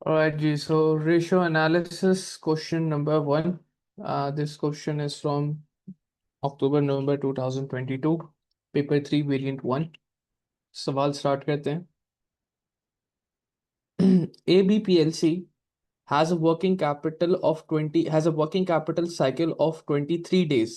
Alright, G. So ratio analysis question number one. This question is from October-November 2022, paper 3, variant 1. सवाल start करते हैं. ABPLC has a working capital of 20 has a working capital cycle of 23 days.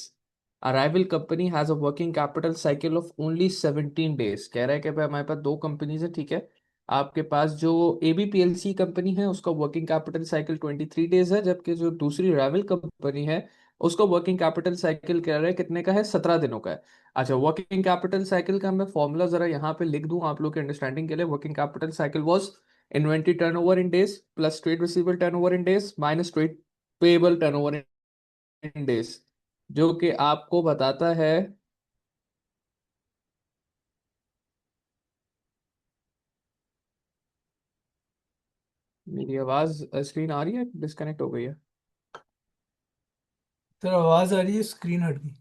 A rival company has a working capital cycle of only 17 days. कह रहा है कि भाई हमारे पास दो कंपनीज है, ठीक है. आपके पास जो ABPLC कंपनी है उसका वर्किंग कैपिटल साइकिल 23 डेज है, जबकि जो दूसरी राइवल कंपनी है उसका वर्किंग कैपिटल साइकिल कह रहा है कितने का है, 17 दिनों का है. अच्छा, वर्किंग कैपिटल साइकिल का मैं फॉर्मूला जरा यहाँ पे लिख दूं आप लोग के अंडरस्टैंडिंग के लिए. Working capital cycle was inventory turnover in days plus trade receivable turnover in days minus trade payable turnover in days, जो कि आपको बताता है. मेरी आवाज स्क्रीन आ रही है, डिस्कनेक्ट हो गई है. सर आवाज आ रही है, स्क्रीन हट गई।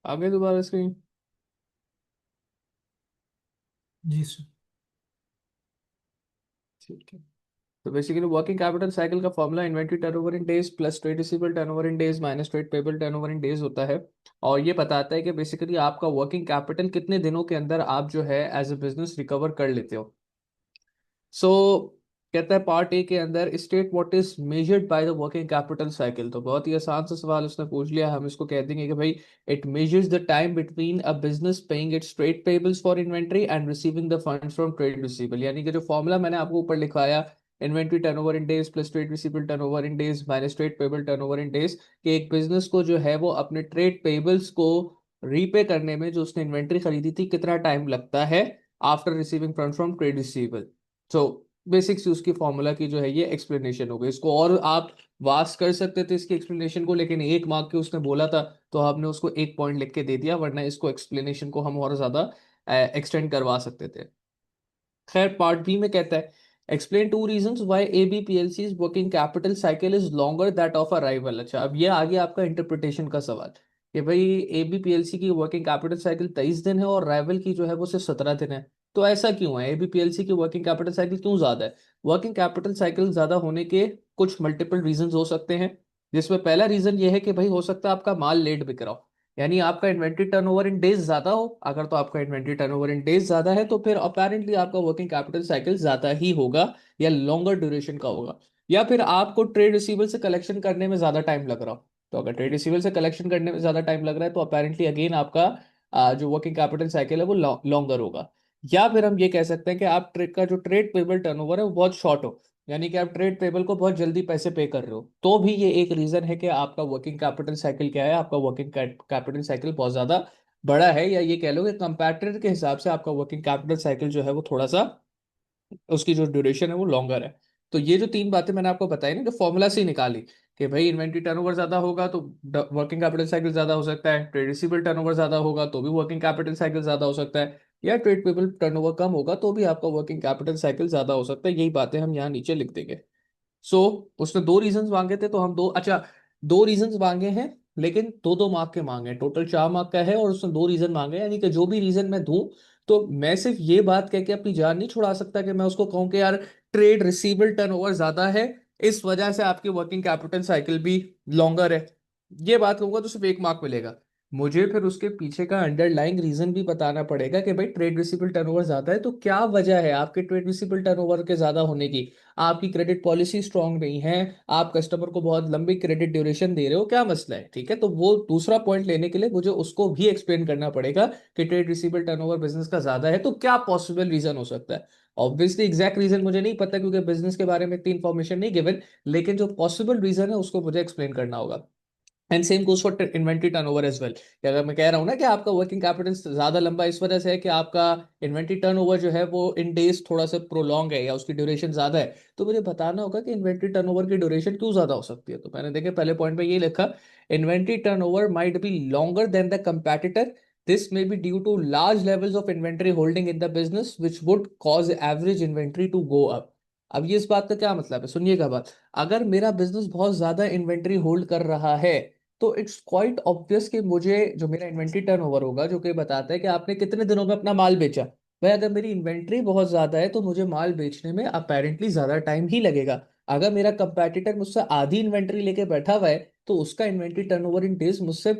आगे दोबारा स्क्रीन. जी सर। ठीक है. तो बेसिकली वर्किंग कैपिटल साइकिल का formula inventory turnover in days plus trade receivable turnover in days minus trade payable turnover in days होता है. और ये बताता है कि बेसिकली आपका वर्किंग कैपिटल कितने दिनों के अंदर आप जो है एज ए बिजनेस रिकवर कर लेते हो. सो कहता है पार्ट ए के अंदर state what is measured by the working capital cycle. तो बहुत ही आसान सा सवाल उसने पूछ लिया. हम इसको कह देंगे कि भाई it measures the time between a business paying it's trade payables for inventory and receiving the funds from trade receivable. यानी कि जो फॉर्मूला मैंने आपको ऊपर लिखवाया, inventory turnover in days plus trade receivable turnover in days minus trade payable turnover in days, कि एक business को जो है वो अपने ट्रेड पेबल्स को रीपे करने में जो उसने इन्वेंट्री खरीदी थी कितना टाइम लगता है after receiving fund from trade receivable. So basics उसकी फॉर्मूला की जो है ये एक्सप्लेनेशन हो गई. इसको और आप वास्ट कर सकते थे इसकी एक्सप्लेनेशन को, लेकिन एक मार्क के उसने बोला था तो हमने उसको एक पॉइंट लिख के दे दिया, वरना इसको एक्सप्लेनेशन को हम और ज्यादा एक्सटेंड करवा सकते थे. खैर, पार्ट बी में कहता है explain two reasons why ABPLC working capital cycle is longer that of a rival. अच्छा, अब ये आ गया आपका इंटरप्रिटेशन का सवाल कि भाई एबीपीएलसी की वर्किंग कैपिटल साइकिल 23 दिन है और राइवल की जो है वो सिर्फ 17 दिन है. तो ऐसा क्यों है, एबीपीएलसी की वर्किंग कैपिटल साइकिल क्यों ज्यादा है? वर्किंग कैपिटल साइकिल ज्यादा होने के कुछ मल्टीपल रीजन हो सकते हैं, जिसमें पहला रीजन ये है कि भाई हो सकता है आपका माल लेट बिक रहा हो, यानी आपका इन्वेंट्री टर्नओवर इन डेज ज्यादा हो. अगर तो आपका इन्वेंट्री टर्नओवर इन डेज ज्यादा है तो फिर अपेरेंटली आपका वर्किंग कैपिटल साइकिल ज्यादा ही होगा या लॉन्गर ड्यूरेशन का होगा. या फिर आपको ट्रेड रिसीवेबल से कलेक्शन करने में ज्यादा टाइम लग रहा हो. तो अगर ट्रेड रिसीवेबल से कलेक्शन करने में ज्यादा टाइम लग रहा है तो अपेरेंटली अगेन आपका जो वर्किंग कैपिटल साइकिल है वो लॉन्गर होगा. या फिर हम ये कह सकते हैं कि आप ट्रेड का जो ट्रेड पेबल टर्नओवर है वो बहुत शॉर्ट हो, यानी कि आप ट्रेड पेबल को बहुत जल्दी पैसे पे कर रहे हो, तो भी ये एक रीजन है कि आपका वर्किंग कैपिटल साइकिल क्या है, आपका वर्किंग कैपिटल साइकिल बहुत ज्यादा बड़ा है. या ये कह लो कि कंपैरेटर के हिसाब से आपका वर्किंग कैपिटल साइकिल जो है वो थोड़ा सा उसकी जो ड्यूरेशन है वो लॉन्गर है. तो ये जो तीन बातें मैंने आपको बताई ना, जो फॉर्मूला से ही निकाली कि भाई इन्वेंट्री टर्नओवर ज्यादा होगा तो वर्किंग कैपिटल साइकिल ज्यादा हो सकता है, ट्रेड रिसीवेबल टर्नओवर ज्यादा होगा तो भी वर्किंग कैपिटल साइकिल ज्यादा हो सकता है, या ट्रेड पेबल टर्नओवर कम होगा तो भी आपका वर्किंग कैपिटल साइकिल ज्यादा हो सकता है. यही बातें हम यहाँ नीचे लिख देंगे. सो उसने दो रीजंस मांगे थे तो हम दो, अच्छा, दो रीजंस मांगे हैं, लेकिन दो दो मार्क के मांगे हैं. टोटल 4 मार्क का है और उसने दो रीजन मांगे हैं, यानी कि जो भी रीजन मैं दूं तो मैं सिर्फ ये बात कह के अपनी जान नहीं छुड़ा सकता कि मैं उसको कहूं कि यार ट्रेड रिसीवेबल टर्नओवर ज्यादा है इस वजह से आपकी वर्किंग कैपिटल साइकिल भी लॉन्गर है. ये बात कहूंगा तो सिर्फ एक मार्क मिलेगा. मुझे फिर उसके पीछे का अंडरलाइंग रीजन भी बताना पड़ेगा कि भाई ट्रेड रिसीवेबल टर्नओवर ज्यादा है तो क्या वजह है आपके ट्रेड रिसीवेबल टर्नओवर के ज्यादा होने की. आपकी क्रेडिट पॉलिसी स्ट्रांग नहीं है, आप कस्टमर को बहुत लंबी क्रेडिट ड्यूरेशन दे रहे हो, क्या मसला है, ठीक है. तो वो दूसरा पॉइंट लेने के लिए मुझे उसको भी एक्सप्लेन करना पड़ेगा कि ट्रेड रिसीवेबल टर्नओवर बिजनेस का ज्यादा है तो क्या पॉसिबल रीजन हो सकता है. ऑब्वियसली एग्जैक्ट रीजन मुझे नहीं पता क्योंकि बिजनेस के बारे में इतनी इंफॉर्मेशन नहीं गिवन, लेकिन जो पॉसिबल रीजन है उसको मुझे एक्सप्लेन करना होगा. And same goes for inventory turnover as well. अगर मैं कह रहा हूँ ना कि आपका वर्किंग कैपिटल ज्यादा लंबा इस वजह से है कि आपका इन्वेंट्री टर्नओवर जो है वो इन डेज थोड़ा सा प्रोलॉन्ग है या उसकी ड्यूरेशन ज्यादा है, तो मुझे बताना होगा कि इन्वेंट्री टर्नओवर की ड्यूरेशन क्यों ज्यादा हो सकती है. तो मैंने देखे पहले पॉइंट में ये लिखा, inventory turnover might be longer than the competitor This may be due to large levels of inventory holding in the business, which would cause average inventory to go up. अब ये इस बात का क्या मतलब है, सुनिएगा बात। अगर मेरा बिजनेस बहुत ज्यादा इन्वेंट्री होल्ड कर रहा है, तो इट्स क्वाइट ऑब्वियस कि मुझे जो मेरा इन्वेंट्री टर्नओवर होगा, जो कि बताता है कि आपने कितने दिनों में अपना माल बेचा, भाई अगर मेरी इन्वेंट्री बहुत ज्यादा है तो मुझे माल बेचने में अपेरेंटली ज्यादा टाइम ही लगेगा। अगर मेरा कंपेटिटर मुझसे आधी इन्वेंट्री लेके बैठा हुआ है, तो उसका इन्वेंट्री टर्नओवर इन डेज मुझसे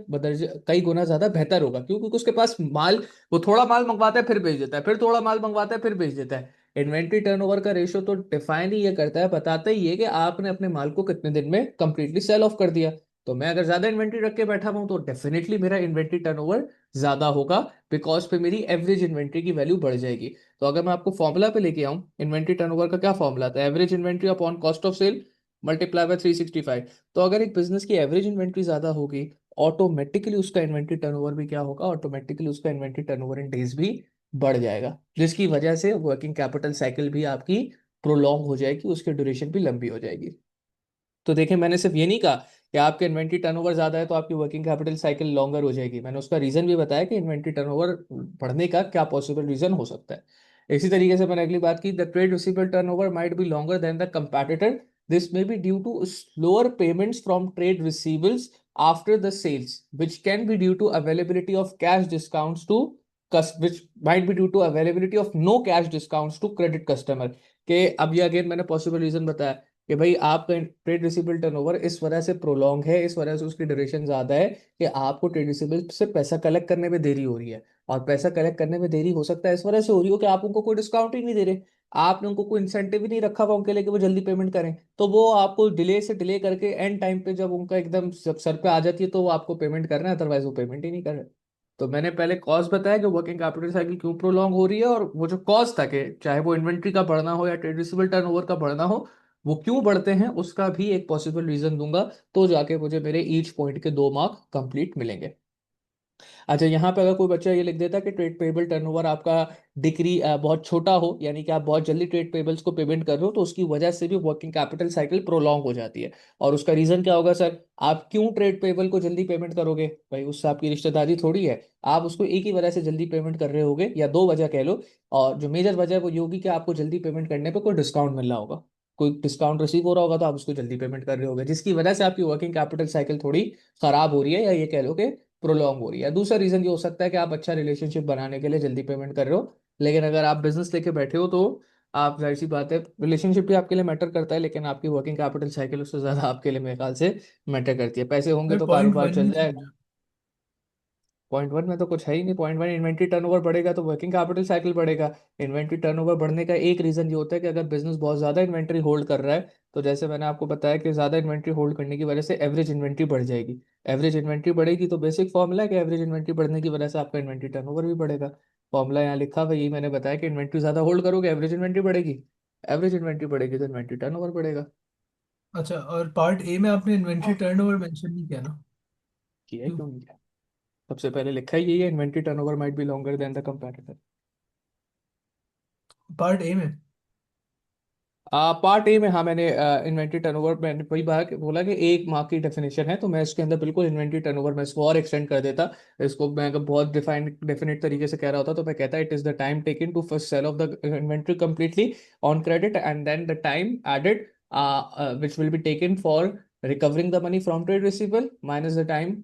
कई गुना ज्यादा बेहतर होगा। क्यों? क्योंकि उसके पास माल, वो थोड़ा माल मंगवाता है फिर बेच देता है, फिर थोड़ा माल मंगवाता है फिर बेच देता है। इन्वेंट्री टर्नओवर का रेशियो तो डिफाइन ही ये करता है, बताता ही है कि आपने अपने माल को कितने दिन में कंप्लीटली सेल ऑफ कर दिया। तो मैं अगर ज्यादा इन्वेंट्री रख के बैठा हूं तो डेफिनेटली मेरा इन्वेंट्री टर्नओवर ज्यादा होगा, बिकॉज पे मेरी एवरेज इन्वेंट्री की वैल्यू बढ़ जाएगी। तो अगर मैं आपको फॉर्मूला पे लेके आऊं, इन्वेंट्री टर्नओवर का क्या फॉर्मूला था? Average inventory upon cost of sale multiply by 365। तो अगर एक बिजनेस की एवरेज इन्वेंट्री ज्यादा होगी, ऑटोमेटिकली उसका इन्वेंट्री टर्नओवर भी क्या होगा? ऑटोमेटिकली उसका इन्वेंट्री टर्नओवर इन डेज भी बढ़ जाएगा, जिसकी वजह से वर्किंग कैपिटल साइकिल भी आपकी प्रोलॉन्ग हो जाएगी, उसकी ड्यूरेशन भी लंबी हो जाएगी। तो देखिए, मैंने सिर्फ ये नहीं कहा कि आपके इन्वेंट्री टर्नओवर ज्यादा है तो आपकी वर्किंग कैपिटल साइकिल लॉन्गर हो जाएगी, मैंने उसका रीजन भी बताया कि इन्वेंट्री टर्नओवर बढ़ने का क्या पॉसिबल रीजन हो सकता है। इसी तरीके से मैंने अगली बात की, the trade receivable turnover might be longer than the competitor. This may be due to slower payments from trade receivables after the sales, which can be due to availability of cash discounts to which might be due to availability of no cash discounts to credit customer। के अब ये again मैंने possible reason बताया कि भाई आपका trade receivable turnover इस वजह से प्रोलॉन्ग है, इस वजह से उसकी ड्यूरेशन ज्यादा है कि आपको ट्रेड रिसीवेबल से पैसा कलेक्ट करने में देरी हो रही है। और पैसा कलेक्ट करने में देरी हो सकता है इस वजह से हो रही हो कि आप उनको कोई डिस्काउंट ही नहीं दे रहे, आपने उनको कोई इंसेंटिव ही नहीं रखा हुआ उनके लिए कि वो जल्दी पेमेंट करें। तो वो आपको डिले से डिले करके एंड टाइम पे जब उनका एकदम जब सर पे आ जाती है तो वो आपको पेमेंट करना है, अदरवाइज वो पेमेंट ही नहीं कर रहे। तो मैंने पहले कॉज बताया कि वर्किंग कैपिटल साइकिल क्यों प्रोलॉन्ग हो रही है, और वो जो कॉज था कि चाहे वो इन्वेंट्री का बढ़ना हो या ट्रेड रिसीवेबल टर्नओवर का बढ़ना हो, वो क्यों बढ़ते हैं उसका भी एक पॉसिबल रीजन दूंगा। तो जाके मुझे मेरे ईच पॉइंट के 2 मार्क कंप्लीट मिलेंगे। अच्छा, यहाँ पे अगर कोई बच्चा ये लिख देता कि ट्रेड पेबल टर्नओवर आपका डिक्री बहुत छोटा हो, यानी कि आप बहुत जल्दी ट्रेड पेबल्स को पेमेंट कर रहे हो, तो उसकी वजह से भी वर्किंग कैपिटल साइकिल प्रोलॉन्ग हो जाती है। और उसका रीजन क्या होगा सर? आप क्यों ट्रेड पेबल को जल्दी पेमेंट करोगे? भाई उससे आपकी रिश्तेदारी थोड़ी है, आप उसको एक ही वजह से जल्दी पेमेंट कर रहे होगे, या दो वजह कह लो। और जो मेजर वजह है वो ये होगी कि आपको जल्दी पेमेंट करने पर कोई डिस्काउंट मिल रहा होगा, कोई डिस्काउंट रिसीव हो रहा होगा, तो आप उसको जल्दी पेमेंट कर रहे होगे, जिसकी वजह से आपकी वर्किंग कैपिटल साइकिल थोड़ी खराब हो रही है, या ये कह लो कि प्रोलॉन्ग हो रही है। दूसरा रीजन ये हो सकता है कि आप अच्छा रिलेशनशिप बनाने के लिए जल्दी पेमेंट कर रहे हो, लेकिन अगर आप बिजनेस लेके बैठे हो तो आप, जाहिर सी बात है, रिलेशनशिप भी आपके लिए मैटर करता है, लेकिन आपकी वर्किंग कैपिटल साइकिल उससे ज्यादा आपके लिए मेरे ख्याल से मैटर करती है। पैसे होंगे मैं तो पॉइंट कारोबार वन चल नहीं जाएगा। समझा। पॉइंट वन में तो कुछ है ही नहीं। पॉइंट वन, इन्वेंट्री टर्नओवर बढ़ेगा तो वर्किंग कैपिटल साइकिल बढ़ेगा। इन्वेंट्री टर्नओवर बढ़ने का एक रीजन ये होता है कि अगर बिजनेस बहुत ज्यादा इन्वेंट्री होल्ड कर रहा है, तो जैसे मैंने आपको बताया कि ज्यादा इन्वेंट्री होल्ड करने की वजह से एवरेज इन्वेंट्री बढ़ जाएगी। एवरेज इन्वेंट्री बढ़ेगी तो बेसिक फॉर्मूला है कि एवरेज इन्वेंट्री बढ़ने की वजह से आपका इन्वेंट्री टर्नओवर भी बढ़ेगा। फॉर्मूला यहाँ लिखा हुआ है, यही मैंने बताया कि इन्वेंट्री ज्यादा होल्ड करोगे, एवरेज इन्वेंट्री बढ़ेगी, एवरेज इन्वेंट्री बढ़ेगी तो इन्वेंट्री टर्नओवर बढ़ेगा। अच्छा, और पार्ट ए में आपने इन्वेंट्री टर्नओवर मेंशन नहीं किया ना? किया है, क्यों? क्यों नहीं किया? सबसे पहले लिखा ही यही है, inventory turnover might be longer than the comparator. Part A में? पार्ट ए में, हाँ, मैंने इन्वेंट्री टर्नओवर, मैंने वही बात बोला कि एक मार्क की डेफिनेशन है, तो मैं इसके अंदर बिल्कुल इन्वेंट्री टर्नओवर मैं इसको और एक्सटेंड कर देता। इसको मैं अगर बहुत डेफिनेट तरीके से कह रहा होता तो मैं कहता it is the time taken to first sell of the inventory completely on credit, and then the time added which will be taken for recovering the money from trade receivable minus the time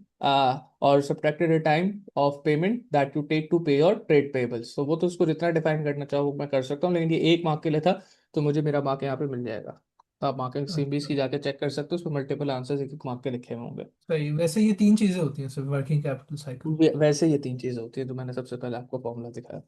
or subtracted the time of payment that you take to pay your trade payables। तो वो तो उसको जितना define करना चाहो मैं कर सकता हूँ, लेकिन ये एक मार्क के लिए था, तो मुझे मेरा मार्क यहाँ पे मिल जाएगा। तो आप मार्किंग सीबीएस अच्छा, की जाके चेक कर सकते हो, उसमें मल्टीपल आंसर्स एक एक मार्क के लिखे हुए होंगे। सही। वैसे ये तीन चीजें होती हैं सिर्फ वर्किंग कैपिटल साइकिल। वैसे ये 3 चीजें होती है जो मैंने सबसे पहले आपको फॉर्मूला दिखाया।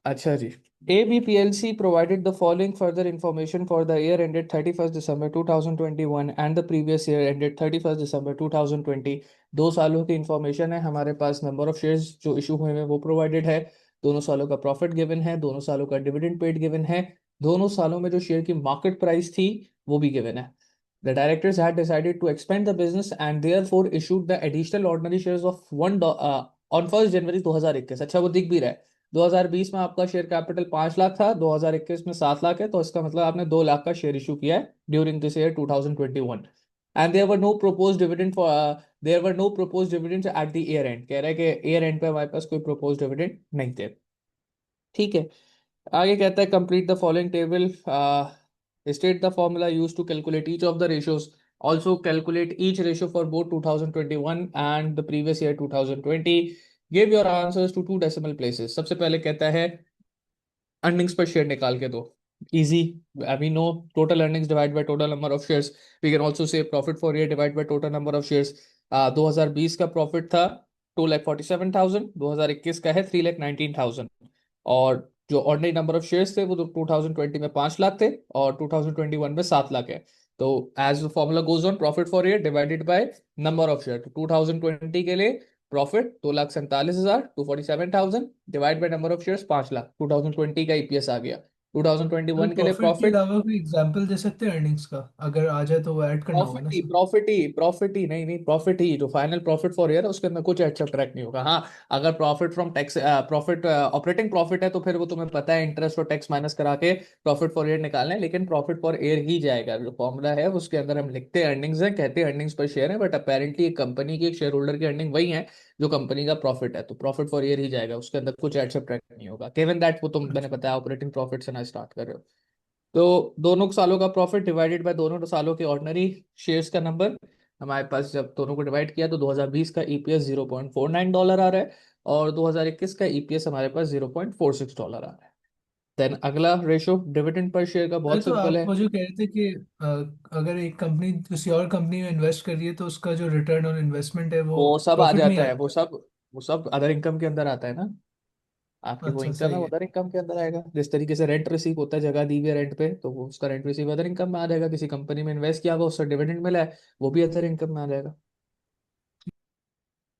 अच्छा जी। ABPLC provided the following further information for the year ended 31st December 2021 and the previous year ended 31st December 2020। 2 सालों की इंफॉर्मेशन है हमारे पास। नंबर ऑफ शेयर्स जो इशू हुए हैं वो प्रोवाइडेड है। दोनों सालों का प्रॉफिट गिवन है, दोनों सालों का डिविडेंड पेड गिवन है, दोनों सालों में जो शेयर की मार्केट प्राइस थी वो भी गिवन है। The directors had decided to expand the business and therefore issued the additional ordinary shares of on 1st January 2021। अच्छा, वो दिख भी रहा है। 2020 में आपका शेयर कैपिटल 5 लाख था, 2021 में 7 लाख है, तो इसका मतलब आपने 2 लाख का शेयर इशू किया है during this year 2021। And there were no propose dividend for there were no propose dividends at the year end, कह रहा है कि ईयर एंड पे हमारे पास कोई प्रपोज डिविडेंड नहीं थे। ठीक है। आगे कहता है complete the following table, state the formula use to calculate each of the ratios, also calculate each ratio for both 2021 and the previous year 2020, give your answers to two decimal places. सबसे पहले कहता है earnings पर share निकाल के दो। Easy, we know total earnings divide by total number of shares. We can also say profit for year divide by total number of shares. 2020 का profit था 2,47,000, 2021 का है 3,19,000। और जो ऑर्डिनरी नंबर ऑफ शेयर्स थे वो तो 2020 में 5 लाख थे और 2021 में 7 लाख है। तो as the formula goes on, profit for year divided by number of share. तो 2020 के लिए profit 2,47,000, 247,000 divide by number of shares 5 lakh, 2020 का ईपीएस आ गया। तो 2021 के लिए प्रॉफिट के प्रॉफिट, अलावा कोई एग्जांपल दे सकते हैं अर्निंग्स का? अगर आ जाए तो वो ऐड करना होगा ना सब। प्रॉफिट ही नहीं नहीं, प्रॉफिट ही जो फाइनल प्रॉफिट फॉर ईयर है उसके अंदर कुछ एक्स्ट्रा ट्रैक नहीं होगा। हाँ, अगर profit from tax, profit operating profit है तो फिर वो तुम्हें पता है इंटरेस्ट और टैक्स माइनस करा के प्रॉफिट फॉर ईयर निकालना है, लेकिन प्रॉफिट फॉर ईयर ही जाएगा। जो फॉर्मूला है उसके अंदर हम लिखते हैं अर्निंग्स है, कहते हैं अर्निंग्स पर शेयर है, बट अपेरेंटली एक कंपनी की, एक शेयर होल्डर की अर्निंग वही है जो कंपनी का प्रॉफिट है, तो प्रॉफिट फॉर ईयर ही जाएगा, उसके अंदर कुछ एक्स्ट्रा ट्रैक नहीं होगा। केवन दैट वो तुम, मैंने अच्छा। बताया ऑपरेटिंग प्रॉफिट से ना स्टार्ट कर रहे हो। तो दोनों सालों का प्रॉफिट डिवाइडेड बाय दोनों सालों के ऑर्डिनरी शेयर्स का नंबर, हमारे पास जब दोनों को डिवाइड किया तो 2020 का ईपीएस $0.49 आ रहा है और 2021 का ईपीएस हमारे पास $0.46 आ रहा है। देन अगला रेशो डिविडेंड पर शेयर का अरे बहुत तो सिंपल आप है। वो जो कह रहे थे कि अगर एक कंपनी किसी और कंपनी में इन्वेस्ट कर रही है तो उसका जो रिटर्न ऑन इन्वेस्टमेंट है वो वो सब आ प्रॉफिट में ही जाता है, आएगा? वो सब अदर इनकम के अंदर आता है ना। आपकी वो अच्छा, इनकम है सही वो है। अदर इनकम के अंदर आएगा। जिस तरीके से रेंट रिसीव होता है, जगह दी हुई है रेंट पे, तो वो उसका रेंट रिसीव अदर इनकम में आ जाएगा। किसी कंपनी में इन्वेस्ट किया होगा, उससे डिविडेंड मिला है, वो भी अदर इनकम में आ जाएगा।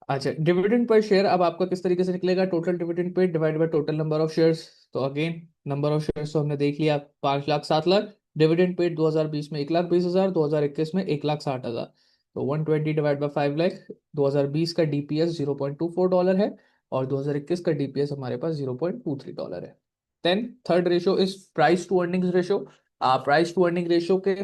अच्छा, डिविडेंड पर शेयर अब आपका किस तरीके से निकलेगा, total dividend pay divide by total number of shares. तो अगेन नंबर ऑफ शेयर्स तो हमने देख लिया 5 लाख 7 लाख, डिविडेंड पेड 2020 में 1,20,000, 2021 में 1,60,000। तो 120 डिवाइड बाय 5 लाख, 2020 का डीपीएस $0.24 है और 2021 का डीपीएस हमारे पास $0.23 है। Then third ratio is price to earnings ratio. Price to earning ratio के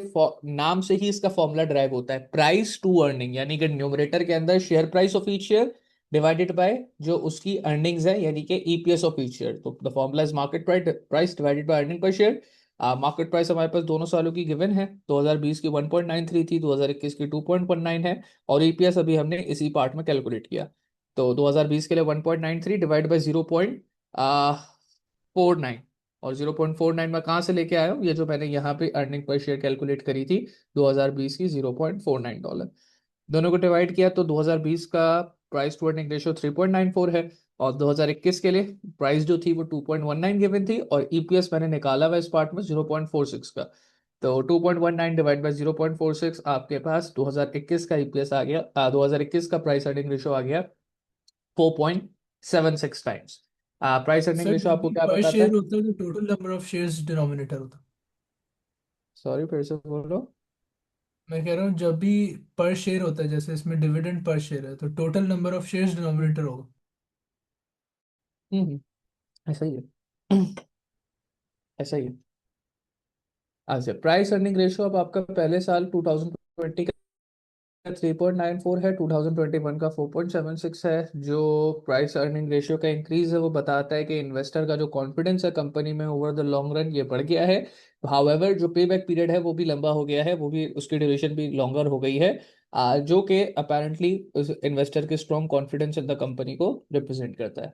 नाम से ही इसका फॉर्मूला ड्राइव होता है, प्राइस टू अर्निंग, यानी कि न्यूमरेटर के अंदर share price of each share divided by जो उसकी अर्निंग्स है, यानी कि ईपीएस ऑफ ईच शेयर। तो the formula is market price divided by earning per share. Market price हमारे पास दोनों सालों की गिवन है, 2020 की 1.93 थी, 2021 की 2.19 है, और ईपीएस अभी हमने इसी पार्ट में कैलकुलेट किया। तो 2020 के लिए 1.93 डिवाइड बाय 0.49, और 0.49 में कहाँ से लेके आया हूँ, ये जो मैंने यहाँ पे अर्निंग पर शेयर कैलकुलेट करी थी 2020 की $0.49, दोनों को डिवाइड किया तो 2020 का प्राइस टू अर्निंग रेशियो 3.94 है, और 2021 के लिए प्राइस जो थी वो 2.19 गिवन थी, और ईपीएस मैंने निकाला हुआ इस पार्ट में 0.46 का। तो 2.19 डिवाइड बाय 0.46, आपके पास 2021 का ईपीएस आ गया, 2021 का प्राइस अर्निंग रेशियो आ गया 4.76 times. Price earning sir, ratio जब आपको भी क्या पर बताता शेयर है? होता है तो total number of shares denominator होता है। सॉरी, फिर से बोलो। मैं कह रहा हूँ जब भी पर शेयर होता है, जैसे इसमें डिविडेंड पर शेयर है, तो total number of shares denominator होगा। हम्म, ऐसा ही है। ऐसा ही है। अच्छा, प्राइस अर्निंग रेशियो अब आपका पहले साल 2020 का 3.94 है, 2021 का 4.76 है। जो प्राइस अर्निंग रेशियो का इंक्रीज है वो बताता है कि इन्वेस्टर का जो कॉन्फिडेंस है कंपनी में ओवर द लॉन्ग रन ये बढ़ गया है। हाउएवर जो पे बैक पीरियड है वो भी लंबा हो गया है, वो भी उसकी ड्यूरेशन भी लॉन्गर हो गई है, जो कि अपेरेंटली उस इन्वेस्टर के strong confidence in the company को रिप्रेजेंट करता है।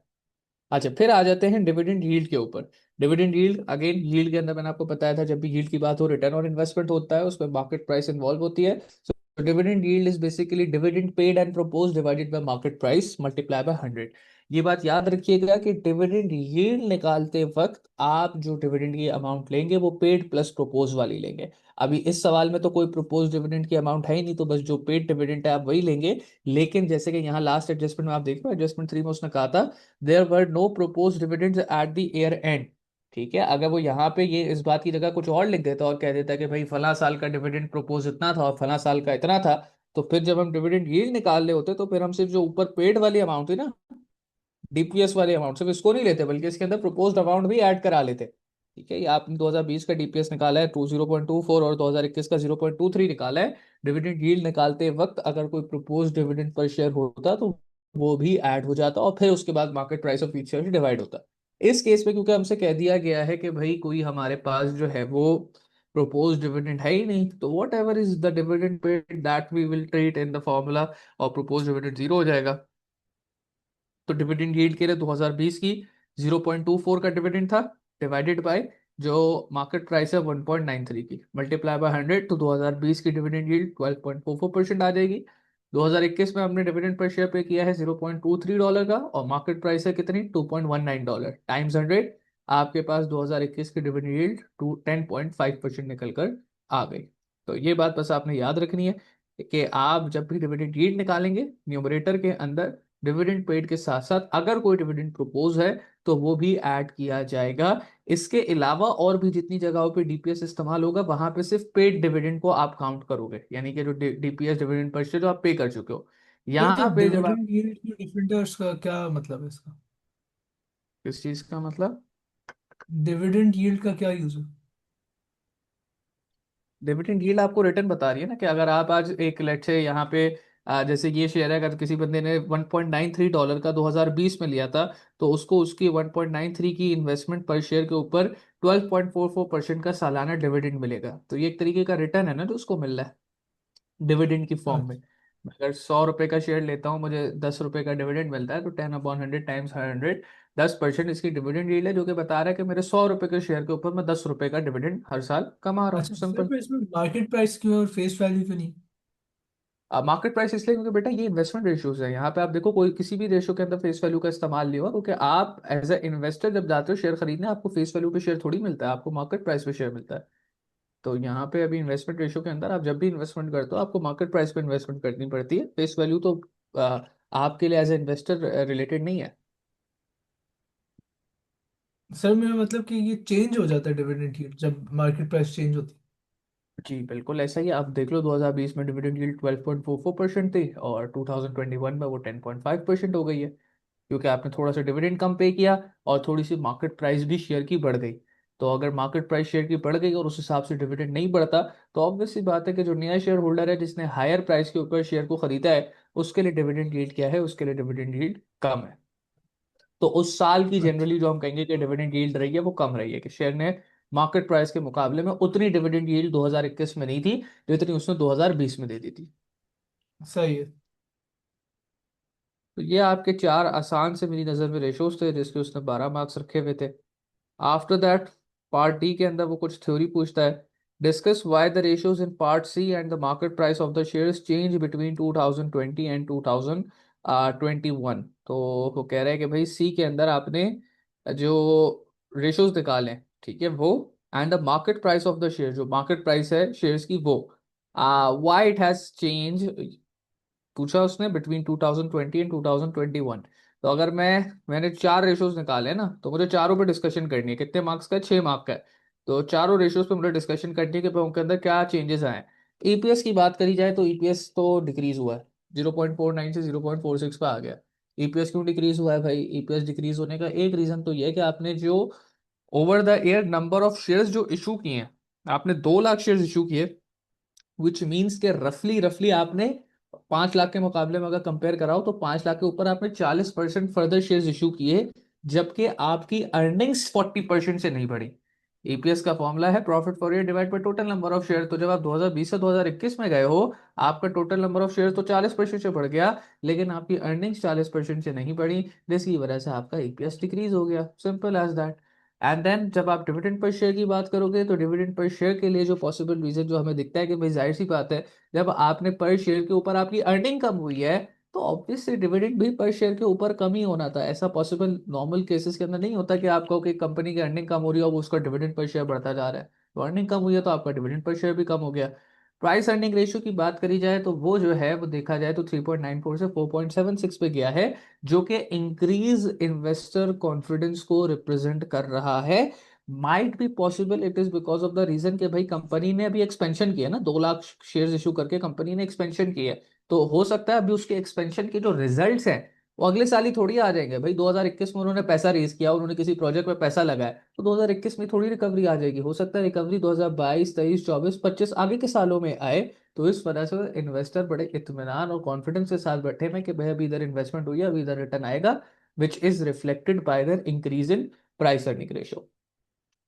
अच्छा, फिर आ जाते हैं डिविडेंड यील्ड के ऊपर। डिविडेंड यील्ड, अगेन यील्ड के अंदर मैंने आपको बताया था, जब भी यील्ड की बात हो रिटर्न और इन्वेस्टमेंट होता है उसमें मार्केट प्राइस इन्वॉल्व होती है। So dividend yield is basically dividend paid and propose divided by market price multiply by 100। ये बात याद रखिएगा कि डिविडेंड यील्ड निकालते वक्त आप जो डिविडेंड की अमाउंट लेंगे वो पेड प्लस प्रोपोज वाली लेंगे। अभी इस सवाल में तो कोई प्रोपोज डिविडेंड की अमाउंट है ही नहीं, तो बस जो पेड डिविडेंड है आप वही लेंगे। लेकिन जैसे कि यहाँ लास्ट एडजस्टमेंट में आप देखो, एडजस्टमेंट 3 में उसने कहा था there were no propose dividends at the year end. ठीक है, अगर वो यहाँ पे ये इस बात की जगह कुछ और लिख देता और कह देता कि भाई फला साल का डिविडेंड प्रोपोज इतना था और फला साल का इतना था, तो फिर जब हम डिविडेंड यील्ड निकाल रहे होते तो फिर हम सिर्फ जो ऊपर पेड वाली अमाउंट थी ना, डीपीएस वाली अमाउंट, सिर्फ इसको नहीं लेते बल्कि इसके अंदर प्रोपोज्ड अमाउंट भी ऐड करा लेते। ठीक है, ये आपने 2020 का डीपीएस निकाला है 20.24 और 2021 का 0.23 निकाला है। डिविडेंड यील्ड निकालते वक्त अगर कोई प्रपोज डिविडेंड पर शेयर होता तो वो भी ऐड हो जाता और फिर उसके बाद market price of each share divide होता। इस केस में क्योंकि हमसे कह दिया गया है कि भाई कोई हमारे पास जो है वो प्रोपोज डिविडेंड है ही नहीं, तो whatever is the dividend paid that we will treat in the formula, और प्रोपोज डिविडेंड जीरो हो जाएगा। तो डिविडेंड यील्ड के लिए 2020 की 0.24 का डिविडेंड था, डिवाइडेड बाय जो मार्केट प्राइस है 1.93 की, मल्टीप्लाई बाय 100, तो 2020 की डिविडेंड यील्ड 12.44% आ जाएगी। 2021 में हमने डिविडेंड पर शेयर पे किया है $0.23 का, और मार्केट प्राइस है कितनी, $2.19, टाइम्स 100, आपके पास 2021 की डिविडेंड यील्ड 10.5% निकल कर आ गई। तो ये बात बस आपने याद रखनी है कि आप जब भी डिविडेंड यील्ड निकालेंगे, न्यूमरेटर के अंदर डिविडेंड पेड के साथ साथ अगर कोई डिविडेंड प्रपोज है तो वो भी ऐड किया जाएगा। इसके अलावा और भी जितनी जगहों पे डीपीएस इस्तेमाल होगा वहां पे सिर्फ पेड डिविडेंड को आप काउंट करोगे, यानी कि जो डीपीएस डिविडेंड पर शेयर जो आप पे कर चुके हो, सर तो यहाँ पे जब आप डिविडेंड यील्ड जो डिफरेंट है उसका क्या मतलब है इसका? किस चीज का मतलब, डिविडेंड यील्ड का क्या यूज है? डिविडेंड यील्ड आपको रिटर्न बता रही है ना कि अगर आप आज एक लेट से यहाँ पे जैसे ये शेयर है, अगर किसी बंदे ने $1.93 का 2020 में लिया था, तो उसको उसकी 1.93 की इन्वेस्टमेंट पर शेयर के ऊपर 12.44% का सालाना डिविडेंड मिलेगा। तो ये एक तरीके का रिटर्न है ना जो उसको मिल रहा है डिविडेंड की फॉर्म में। अच्छा। मैं अगर 100 रुपए का शेयर लेता हूँ, मुझे 10 रुपए का डिविडेंड मिलता है, तो 10/100 टाइम्स 100, 10% इसकी डिविडेंड यील्ड है, जो कि बता रहा है कि मेरे 100 रुपए के शेयर के ऊपर मैं 10 रुपए का डिविडेंड हर साल कमा रहा हूँ, अच्छा सर, सिंपल। पर इसमें मार्केट प्राइस क्यों और फेस वैल्यू क्यों नहीं? मार्केट प्राइस इसलिए क्योंकि बेटा ये इन्वेस्टमेंट रेशियोज है, यहाँ पे आप देखो कोई किसी भी रेशियो के अंदर फेस वैल्यू का इस्तेमाल नहीं हुआ, क्योंकि आप एज ए इन्वेस्टर जब जाते हो शेयर खरीदने, आपको फेस वैल्यू पे शेयर थोड़ी मिलता है, आपको मार्केट प्राइस पे शेयर मिलता है। तो यहाँ पे अभी इन्वेस्टमेंट रेशियो के अंदर आप जब भी इन्वेस्टमेंट करते हो आपको मार्केट प्राइस पे इन्वेस्टमेंट करनी पड़ती है, फेस वैल्यू तो आपके लिए एज ए इन्वेस्टर रिलेटेड नहीं है। सर मेरा मतलब कि ये चेंज हो जाता है डिविडेंड यील्ड जब मार्केट प्राइस चेंज होती जी बिल्कुल ऐसा ही है। आप देख लो 2020 में डिविडेंड यील्ड 12.44% थी, और 2021 में वो 10.5% हो गई है, क्योंकि आपने थोड़ा सा डिविडेंड कम पे किया और थोड़ी सी मार्केट प्राइस भी शेयर की बढ़ गई। तो अगर मार्केट प्राइस शेयर की बढ़ गई और उस हिसाब से डिविडेंड नहीं बढ़ता, तो ऑब्वियस सी बात है कि जो नया शेयर होल्डर है जिसने हायर प्राइस के ऊपर शेयर को खरीदा है, उसके लिए डिविडेंड यील्ड क्या है, उसके लिए डिविडेंड यील्ड कम है। तो उस साल की है। अच्छा। जनरली जो हम कहेंगे कि डिविडेंड यील्ड रही है वो कम रही है, कि शेयर ने मार्केट प्राइस के मुकाबले में उतनी डिविडेंड यील्ड 2021 में नहीं थी जितनी उसने 2020 में दे दी थी। सही है। तो ये आपके चार आसान से मेरी नज़र में रेशोज थे जिसके उसने 12 मार्क्स रखे हुए थे। आफ्टर दैट पार्ट डी के अंदर वो कुछ थ्योरी पूछता है। Discuss why the ratios in part C and the market price of the shares change between 2020 and 2021। तो वो कह रहे हैं कि भाई सी के अंदर आपने जो रेशियोज निकाले, ठीक है, वो and the market price of the share, जो मार्केट प्राइस है शेयर्स की, वो व्हाई इट हैज चेंज, पूछा उसने बिटवीन 2020 एंड 2021। तो अगर मैंने चार रेशोज निकाले हैं ना, तो मुझे चारों पे डिस्कशन करनी है। कितने मार्क्स का है, 6 मार्क का है। तो चारों रेशोज पे मुझे डिस्कशन करनी है कि उनके अंदर क्या चेंजेस आए हैं। ईपीएस की बात करी जाए तो ईपीएस तो डिक्रीज हुआ है, 0.49 से 0.46 पे आ गया। ईपीएस क्यों डिक्रीज हुआ है भाई, ईपीएस डिक्रीज होने का एक रीजन तो ये है कि आपने जो over the year number of shares जो इशू किए हैं, आपने 2 लाख शेयर्स इशू किए, विच मीन्स के रफली रफली आपने 5 लाख के मुकाबले में अगर कंपेयर कराओ तो 5 लाख के ऊपर आपने 40% फर्दर शेयर्स इशू किए, जबकि आपकी अर्निंग्स 40% से नहीं बढ़ी। ईपीएस का फॉर्मूला है profit for year divide by total number of share. तो जब आप 2020 से 2021 में गए हो, आपका टोटल नंबर ऑफ शेयर तो 40% से बढ़ गया, लेकिन आपकी अर्निंग्स 40% से नहीं बढ़ी, जिसकी वजह से आपका ईपीएस डिक्रीज हो गया, simple as that. And then जब आप डिविडेंड पर शेयर की बात करोगे, तो डिविडेंड पर शेयर के लिए जो पॉसिबल रीजन जो हमें दिखता है कि भाई जाहिर सी बात है, जब आपने पर शेयर के ऊपर आपकी अर्निंग कम हुई है, तो ऑब्वियसली डिविडेंड भी पर शेयर के ऊपर कम ही होना था। ऐसा पॉसिबल नॉर्मल केसेस के अंदर नहीं होता कि आपको कि कंपनी की अर्निंग कम हो रही है और उसका डिविडेंड पर शेयर बढ़ता जा रहा है। तो अर्निंग कम हुई है तो आपका डिविडेंड पर शेयर भी कम हो गया। प्राइस अर्निंग रेशियो की बात करी जाए तो वो जो है वो देखा जाए तो 3.94 से 4.76 पे गया है, जो कि इंक्रीज इन्वेस्टर कॉन्फिडेंस को रिप्रेजेंट कर रहा है। Might be possible it is because of the reason कि भाई कंपनी ने अभी एक्सपेंशन किया ना, 2 लाख शेयर्स इशू करके कंपनी ने एक्सपेंशन किया है। तो हो सकता है अभी उसके एक्सपेंशन के जो रिजल्ट्स हैं वो अगले साल ही थोड़ी आ जाएंगे भाई। 2021 में उन्होंने पैसा रेज किया, उन्होंने किसी प्रोजेक्ट में पैसा लगाया, तो 2021 में थोड़ी रिकवरी आ जाएगी। हो सकता है रिकवरी 2022, 23, 24, 25 आगे के सालों में आए। तो इस वजह से इन्वेस्टर बड़े इत्मीनान और कॉन्फिडेंस के साथ बैठे हैं कि भाई अभी इधर इन्वेस्टमेंट हुई है, अभी इधर रिटर्न आएगा, which is reflected by the increase in price earning ratio.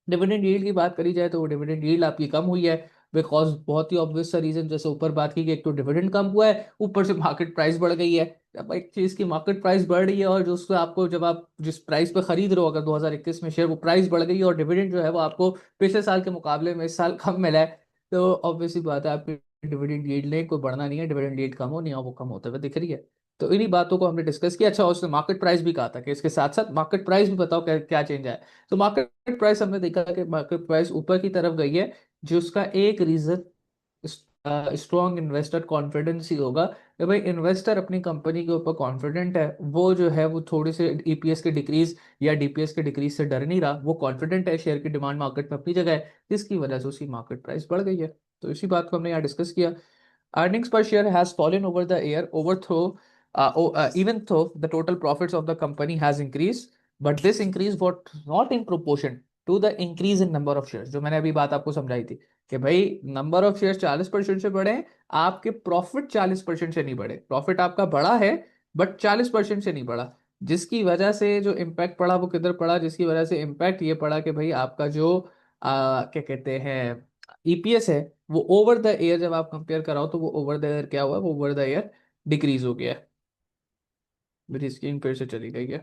Dividend yield की बात करी जाए तो वो डिविडेंड यील्ड आपकी कम हुई है, बिकॉज बहुत ही ऑब्वियस सा रीजन, जैसे ऊपर बात की कि एक तो डिविडेंड कम हुआ है, ऊपर से मार्केट प्राइस बढ़ गई है। जब एक चीज की मार्केट प्राइस बढ़ रही है और जो उसको आपको, जब आप जिस प्राइस पे खरीद रहे हो अगर 2021 में शेयर, वो प्राइस बढ़ गई है और डिविडेंड जो है वो आपको पिछले साल के मुकाबले में इस साल कम मिला है, तो ऑब्वियसली बात है आपकी डिविडेंड यील्ड ने कोई बढ़ना नहीं है, डिविडेंड यील्ड कम हो नहीं हो, वो कम होते हुए दिख रही है। तो इन्हीं बातों को हमने डिस्कस किया। अच्छा, उसने मार्केट प्राइस भी कहा था कि इसके साथ साथ मार्केट प्राइस भी बताओ क्या क्या चेंज है। तो मार्केट प्राइस हमने देखा कि मार्केट प्राइस ऊपर की तरफ गई है, जिसका एक रीजन स्ट्रॉन्ग इन्वेस्टर कॉन्फिडेंस ही होगा कि भाई इन्वेस्टर अपनी कंपनी के ऊपर कॉन्फिडेंट है, वो जो है वो थोड़ी से ईपीएस के डिक्रीज या डीपीएस के डिक्रीज से डर नहीं रहा, वो कॉन्फिडेंट है, शेयर की डिमांड मार्केट में अपनी जगह है, जिसकी वजह से उसकी मार्केट प्राइस बढ़ गई है। तो इसी बात को हमने यहाँ डिस्कस किया। Earnings per share has fallen over the year, even though the total profits of the company has increased, but this increase was not in proportion to the increase in number of shares। जो मैंने अभी बात आपको समझाई थी कि भाई number of shares 40% से बढ़े हैं, आपके प्रॉफिट 40% से नहीं बढ़े। प्रॉफिट आपका बढ़ा है बट 40% से नहीं बढ़ा, जिसकी वजह से जो इम्पैक्ट पड़ा वो किधर पड़ा, जिसकी वजह से इम्पैक्ट ये पड़ा कि भाई आपका जो क्या कहते हैं ईपीएस है, वो ओवर द ईयर जब आप कंपेयर कराओ तो वो ओवर द ईयर क्या हुआ है, वो ओवर द ईयर डिक्रीज हो गया है। मेरी स्क्रीन फिर से चली गई है।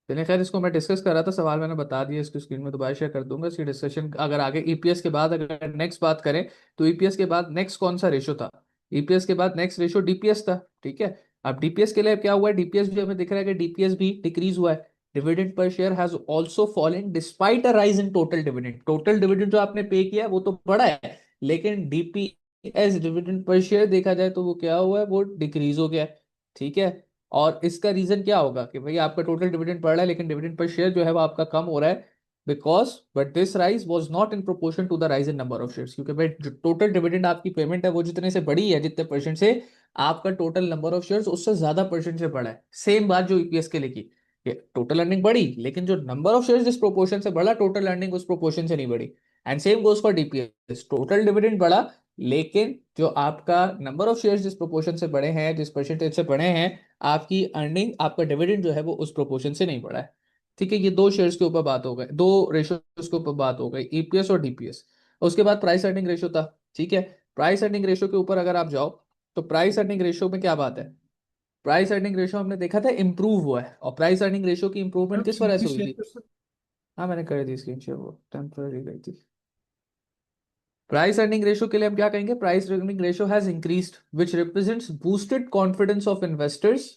चलिए खैर, इसको मैं डिस्कस कर रहा था, सवाल मैंने बता दिया, इसकी स्क्रीन में दोबारा शेयर कर दूंगा। इसकी डिस्कशन अगर आगे ईपीएस के बाद अगर नेक्स्ट बात करें, तो ईपीएस के बाद नेक्स्ट कौन सा रेशो था? ईपीएस के बाद नेक्स्ट रेशो डीपीएस था, ठीक है। अब डीपीएस के लिए क्या हुआ है, डीपीएस भी हमें दिख रहा है कि डीपीएस भी डिक्रीज हुआ है। Dividend per share has also fallen despite a rise in total dividend. Total dividend जो आपने पे किया है वो तो बढ़ा है, लेकिन डीपीएस डिविडेंड पर शेयर देखा जाए तो वो क्या हुआ है, वो डिक्रीज हो गया है, ठीक है। और इसका रीजन क्या होगा कि भाई आपका टोटल डिविडेंड बढ़ रहा है लेकिन डिविडेंड पर शेयर जो है वो आपका कम हो रहा है, because but this rise was not in proportion to the rise in number of shares. क्योंकि भाई जो टोटल डिविडेंड आपकी पेमेंट है वो जितने से बढ़ी है, जितने परसेंट से, आपका टोटल नंबर ऑफ शेयर्स उससे ज्यादा परसेंट से बढ़ा है। सेम बात जो ईपीएस के लिए की, टोटल अर्निंग बढ़ी लेकिन जो नंबर ऑफ शेयर्स जिस प्रोपोर्शन से बढ़ा, टोटल अर्निंग उस प्रोपोर्शन से नहीं बढ़ी। And same goes for DPS, total dividend बढ़ा लेकिन जो आपका नंबर ऑफ शेयर्स जिस प्रोपोर्शन से बढ़े हैं, जिस परसेंटेज से बढ़े हैं, आपकी अर्निंग, आपका डिविडेंड जो है वो उस प्रोपोर्शन से नहीं बढ़ा है। ठीक है, ये दो शेयर्स के ऊपर बात हो गई, दो रेशियोज के ऊपर बात हो गई, ईपीएस और डीपीएस। उसके बाद प्राइस अर्निंग रेशियो था, ठीक है। प्राइस अर्निंग रेशियो के ऊपर अगर आप जाओ, तो प्राइस अर्निंग रेशियो में क्या बात है, प्राइस अर्निंग रेशियो हमने देखा था इंप्रूव हुआ है, और प्राइस अर्निंग रेशियो की इंप्रूवमेंट आप किस स्क्रीन वजह भी से हुई शेयर थी? कर सकते हाँ मैंने कर दी स्क्रीन शेयर, वो टेम्पररी गई थी। प्राइस अर्निंग रेशियो के लिए हम क्या कहेंगे, price earning ratio has increased which represents boosted confidence of investors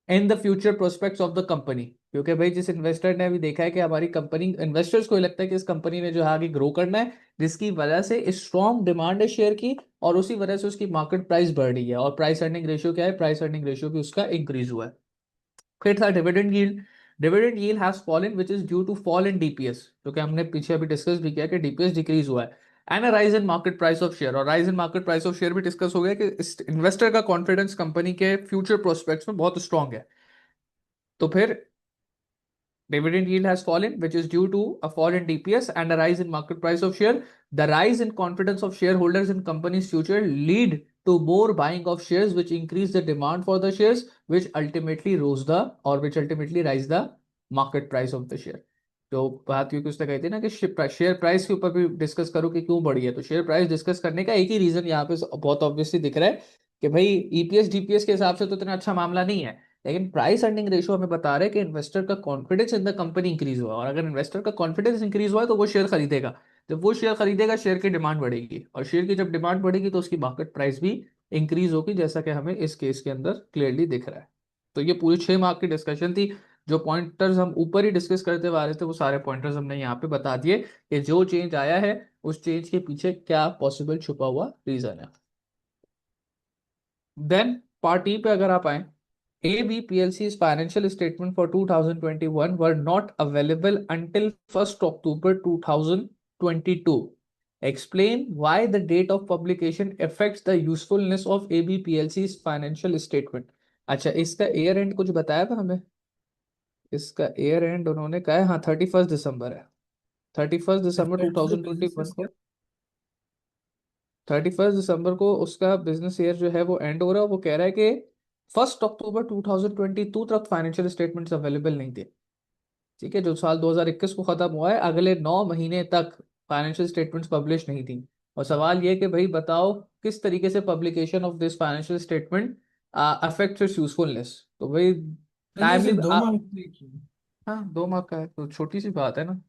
in the future prospects of the company. क्योंकि भाई जिस इन्वेस्टर ने अभी देखा है कि हमारी कंपनी, इन्वेस्टर्स को ये लगता है कि इस कंपनी ने जो है आगे ग्रो करना है, जिसकी वजह से स्ट्रॉन्ग डिमांड है शेयर की, और उसी वजह से उसकी मार्केट प्राइस बढ़ रही है, और प्राइस अर्निंग रेशियो क्या है, प्राइस अर्निंग रेशियो भी उसका इंक्रीज हुआ है। फिर था dividend yield. Dividend yield has fallen which is due to fall in DPS, जो कि हमने पीछे अभी डिस्कस भी किया कि डीपीएस डिक्रीज हुआ है, and a rise in market price of share. और rise in market price of share भी डिस्कस हो गया कि इन्वेस्टर का कॉन्फिडेंस कंपनी के फ्यूचर प्रोस्पेक्ट्स में बहुत स्ट्रांग है। तो फिर dividend yield has fallen, which is due to a fall in DPS and a rise in market price of share. The rise in confidence of shareholders in company's future lead to more buying of shares, which increase the demand for the shares, which ultimately rise the market price of the share। तो बात क्योंकि उसने कही थी ना कि share price के ऊपर भी डिस्कस करो कि क्यों बढ़ी है, तो शेयर प्राइस डिस्कस करने का एक ही रीजन यहाँ पे बहुत ऑब्वियसली दिख रहा है कि भाई ईपीएस डीपीएस के हिसाब से तो इतना अच्छा मामला नहीं है, लेकिन प्राइस अर्निंग रेशियो हमें बता रहे हैं कि इन्वेस्टर का confidence in the company increase हुआ, और अगर इन्वेस्टर का कॉन्फिडेंस इंक्रीज हुआ है तो वो शेयर खरीदेगा। जब वो शेयर खरीदेगा, शेयर की डिमांड बढ़ेगी, और शेयर की जब डिमांड बढ़ेगी तो उसकी मार्केट प्राइस भी इंक्रीज होगी, जैसा कि हमें इस केस के अंदर क्लियरली दिख रहा है। तो ये पूरी 6 मार्क की डिस्कशन थी। जो पॉइंटर्स हम ऊपर ही डिस्कस करते हुए आ रहे थे वो सारे पॉइंटर्स हमने यहाँ पे बता दिए कि जो चेंज आया है उस चेंज के पीछे क्या पॉसिबल छुपा हुआ रीजन है। देन पार्ट ई पे अगर आप आए, ABPLC's financial statement for 2021 were not available until 1st October 2022. Explain why the date of publication affects the usefulness of ABPLC's financial statement. अच्छा, इसका ईयर एंड कुछ बताया था हमें? इसका ईयर एंड उन्होंने कहा है, हाँ 31 दिसंबर है। 31 December two actually thousand twenty business one क्या? को 31 दिसंबर को उसका बिजनेस ईयर जो है वो एंड हो रहा है। वो कह रहा है कि 1 अक्टूबर 2022 तक फाइनेंशियल स्टेटमेंट्स अवेलेबल नहीं थे। ठीक है, जो साल 2021 को खत्म हुआ है, अगले 9 महीने तक फाइनेंशियल स्टेटमेंट्स पब्लिश नहीं थी। और सवाल ये कि भाई बताओ, किस तरीके से publication of this financial statement affects it's usefulness. तो भाई मैंने टाइमली, सिर्फ 2 मार्क की। हाँ 2 मार्क का है तो छोटी सी बात है ना।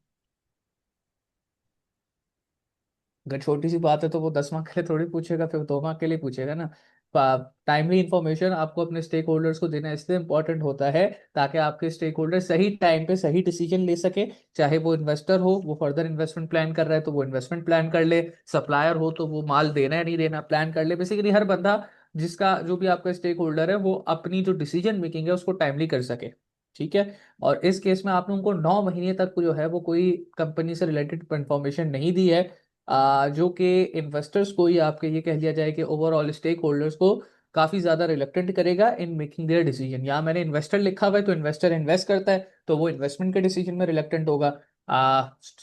अगर छोटी सी बात है तो वो 10 मार्क के लिए थोड़ी पूछेगा, फिर 2 मार्क के लिए पूछेगा ना। टाइमली इंफॉर्मेशन आपको अपने स्टेक होल्डर्स को देना इसलिए इंपॉर्टेंट होता है ताकि आपके स्टेक होल्डर सही टाइम पे सही डिसीजन ले सके। चाहे वो इन्वेस्टर हो, वो फर्दर इन्वेस्टमेंट प्लान कर रहा है तो वो इन्वेस्टमेंट प्लान कर ले। सप्लायर हो तो वो माल देना है नहीं देना प्लान कर ले। बेसिकली हर बंदा, जिसका जो भी आपका स्टेक होल्डर है, वो अपनी जो डिसीजन मेकिंग है उसको टाइमली कर सके। ठीक है। और इस केस में आपने उनको 9 महीने तक जो है वो कोई कंपनी से रिलेटेड इंफॉर्मेशन नहीं दी है, जो कि इन्वेस्टर्स को या आपके ये कह लिया जाए कि ओवरऑल स्टेक होल्डर्स को काफी ज्यादा रिलक्टेंट करेगा इन मेकिंग देयर डिसीजन। यहाँ मैंने इन्वेस्टर लिखा हुआ है तो इन्वेस्टर इन्वेस्ट करता है तो वो इन्वेस्टमेंट के डिसीजन में रिलक्टेंट होगा।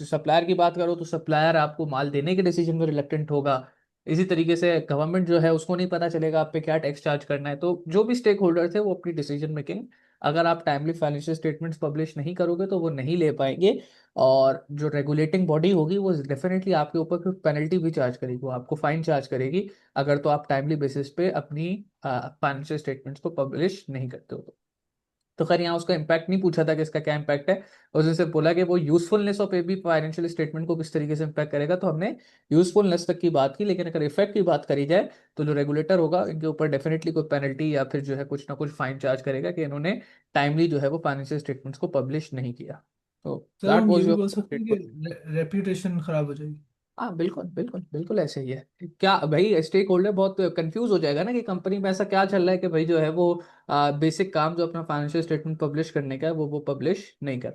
सप्लायर की बात करो तो सप्लायर आपको माल देने के डिसीजन में रिलक्टेंट होगा। इसी तरीके से गवर्नमेंट जो है उसको नहीं पता चलेगा आप पे क्या टैक्स चार्ज करना है। तो जो भी स्टेक होल्डर थे वो अपनी डिसीजन मेकिंग, अगर आप टाइमली फाइनेंशियल स्टेटमेंट्स पब्लिश नहीं करोगे तो वो नहीं ले पाएंगे। और जो रेगुलेटिंग बॉडी होगी वो डेफिनेटली आपके ऊपर फिर पेनल्टी भी चार्ज करेगी, वो आपको फाइन चार्ज करेगी अगर तो आप टाइमली बेसिस पे अपनी फाइनेंशियल स्टेटमेंट्स को पब्लिश नहीं करते हो तो खैर यहाँ उसका इम्पैक्ट नहीं पूछा था कि इसका क्या इम्पैक्ट है। उसने सिर्फ बोला कि वो usefulness of A be financial statement को किस तरीके से इम्पैक्ट करेगा, तो हमने यूजफुलनेस तक की बात की। लेकिन अगर इफेक्ट की बात करी जाए तो जो रेगुलेटर होगा इनके ऊपर डेफिनेटली कोई पेनल्टी या फिर जो है कुछ ना कुछ फाइन चार्ज करेगा कि इन्होंने टाइमली जो है वो फाइनेंशियल स्टेटमेंट्स को पब्लिश नहीं किया। तो सर दैट हम ये वाज भी योर बोल सकते हैं स्टेटमेंट। कि रेप्यूटेशन खराब हो जाएगी। हाँ बिल्कुल बिल्कुल बिल्कुल ऐसे ही है। क्या भाई, स्टेक होल्डर बहुत कंफ्यूज हो जाएगा ना कि कंपनी में ऐसा क्या चल रहा है कि भाई जो है वो बेसिक काम जो अपना फाइनेंशियल स्टेटमेंट पब्लिश करने का है वो पब्लिश नहीं कर